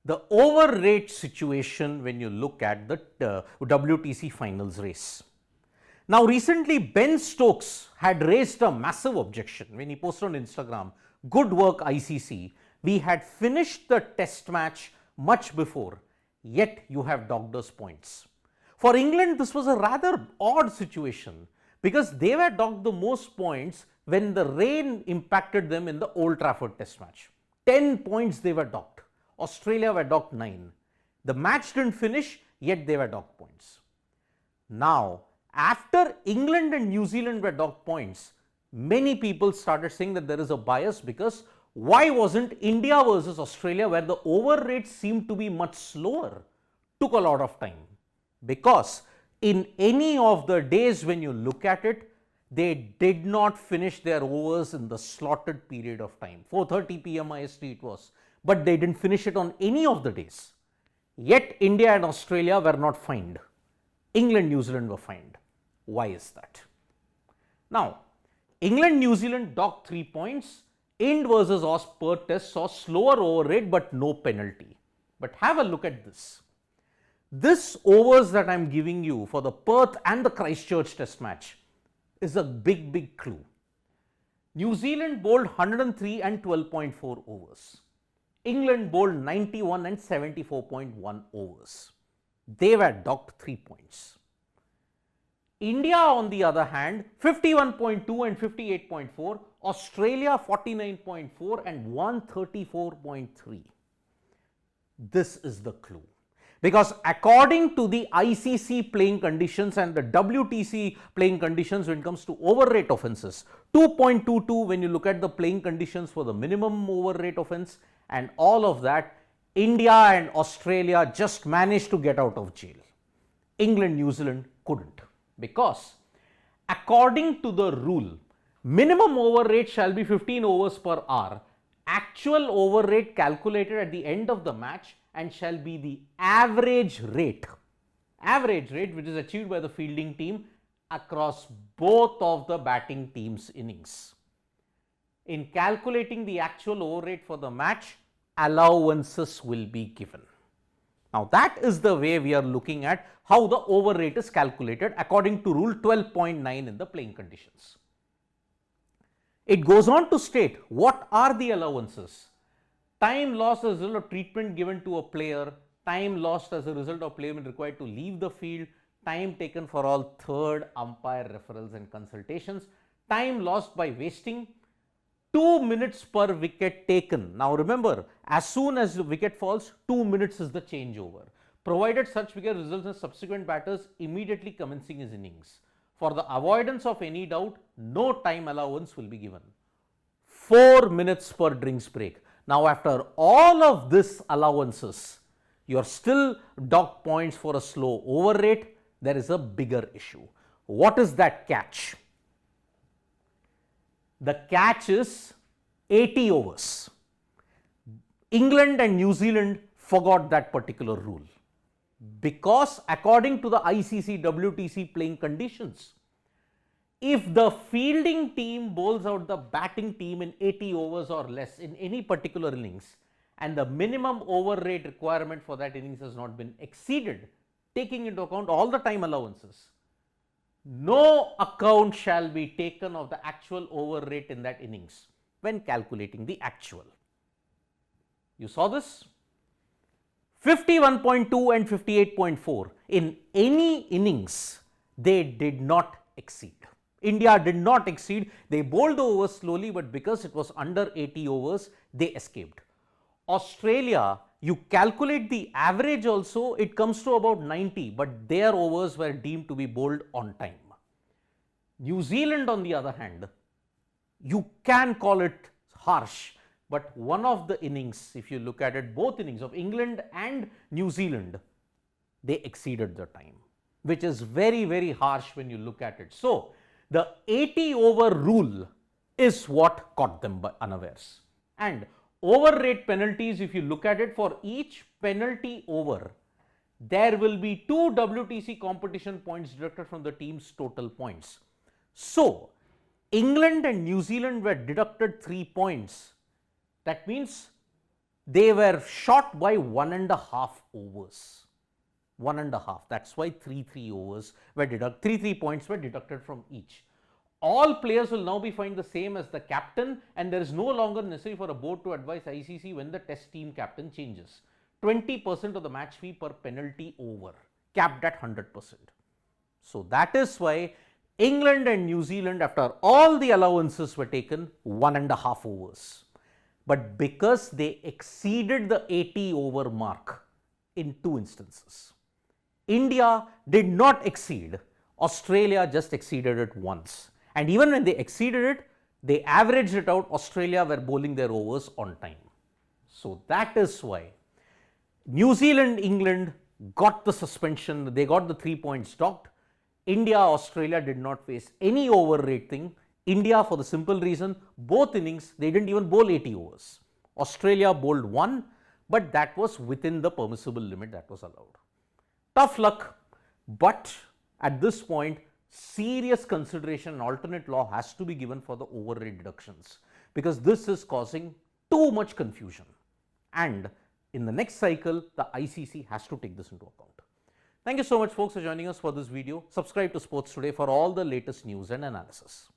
the over rate situation when you look at the WTC finals race. Now recently Ben Stokes had raised a massive objection when he posted on Instagram, "Good work ICC, we had finished the test match much before, yet you have docked us points." For England, this was a rather odd situation because they were docked the most points when the rain impacted them in the Old Trafford test match. 10 points they were docked. Australia were docked 9. The match didn't finish, yet they were docked points. Now, after England and New Zealand were docked points, many people started saying that there is a bias because why wasn't India versus Australia, where the over rates seemed to be much slower, took a lot of time? Because in any of the days when you look at it, they did not finish their overs in the slotted period of time. 4:30 p.m. IST it was, but they didn't finish it on any of the days. Yet India and Australia were not fined. England, New Zealand were fined. Why is that? Now, England, New Zealand docked 3 points. Ind versus Aus per test saw slower over rate but no penalty. But have a look at this. This overs that I am giving you for the Perth and the Christchurch test match is a big clue. New Zealand bowled 103 and 12.4 overs. England bowled 91 and 74.1 overs. They were docked 3 points. India, on the other hand, 51.2 and 58.4, Australia 49.4 and 134.3. This is the clue. Because according to the ICC playing conditions and the WTC playing conditions when it comes to over rate offences, 2.22 when you look at the playing conditions for the minimum over rate offence and all of that, India and Australia just managed to get out of jail. England, New Zealand couldn't, because according to the rule, minimum over rate shall be 15 overs per hour. Actual over rate calculated at the end of the match and shall be the average rate which is achieved by the fielding team across both of the batting team's innings. In calculating the actual over rate for the match, allowances will be given. Now that is the way we are looking at how the over rate is calculated according to rule 12.9 in the playing conditions. It goes on to state what are the allowances. Time lost as a result of treatment given to a player, time lost as a result of player required to leave the field, time taken for all third umpire referrals and consultations, time lost by wasting, 2 minutes per wicket taken. Now remember, as soon as the wicket falls, 2 minutes is the changeover, provided such wicket results in subsequent batters immediately commencing his innings. For the avoidance of any doubt, no time allowance will be given. 4 minutes per drinks break. Now after all of this allowances, you are still docked points for a slow over rate. There is a bigger issue. What is that catch? The catch is 80 overs. England and New Zealand forgot that particular rule because according to the ICC WTC playing conditions, if the fielding team bowls out the batting team in 80 overs or less in any particular innings and the minimum over rate requirement for that innings has not been exceeded, taking into account all the time allowances, no account shall be taken of the actual over rate in that innings when calculating the actual. You saw this? 51.2 and 58.4 in any innings, they did not exceed. India did not exceed. They bowled the overs slowly, but because it was under 80 overs, they escaped. Australia, you calculate the average also, it comes to about 90, but their overs were deemed to be bowled on time. New Zealand, on the other hand, you can call it harsh, but one of the innings, if you look at it, both innings of England and New Zealand, they exceeded the time, which is very harsh when you look at it. So the 80 over rule is what caught them by unawares. And over rate penalties, if you look at it, for each penalty over, there will be 2 WTC competition points deducted from the team's total points. So England and New Zealand were deducted 3 points. That means they were short by 1.5 overs. 1.5. That's why 3 overs were deducted, 3 points were deducted from each. All players will now be fined the same as the captain, and there is no longer necessary for a board to advise ICC when the test team captain changes. 20% of the match fee per penalty over, capped at 100%. So that is why England and New Zealand, after all the allowances were taken, 1.5 overs. But because they exceeded the 80 over mark in 2 instances. India did not exceed, Australia just exceeded it once. And even when they exceeded it, they averaged it out, Australia were bowling their overs on time. So that is why New Zealand, England got the suspension, they got the 3 points docked. India, Australia did not face any overrating. India, for the simple reason, both innings, they didn't even bowl 80 overs. Australia bowled 1, but that was within the permissible limit that was allowed. Tough luck, but at this point, serious consideration and alternate law has to be given for the overrate deductions, because this is causing too much confusion. And in the next cycle, the ICC has to take this into account. Thank you so much, folks, for joining us for this video. Subscribe to Sports Today for all the latest news and analysis.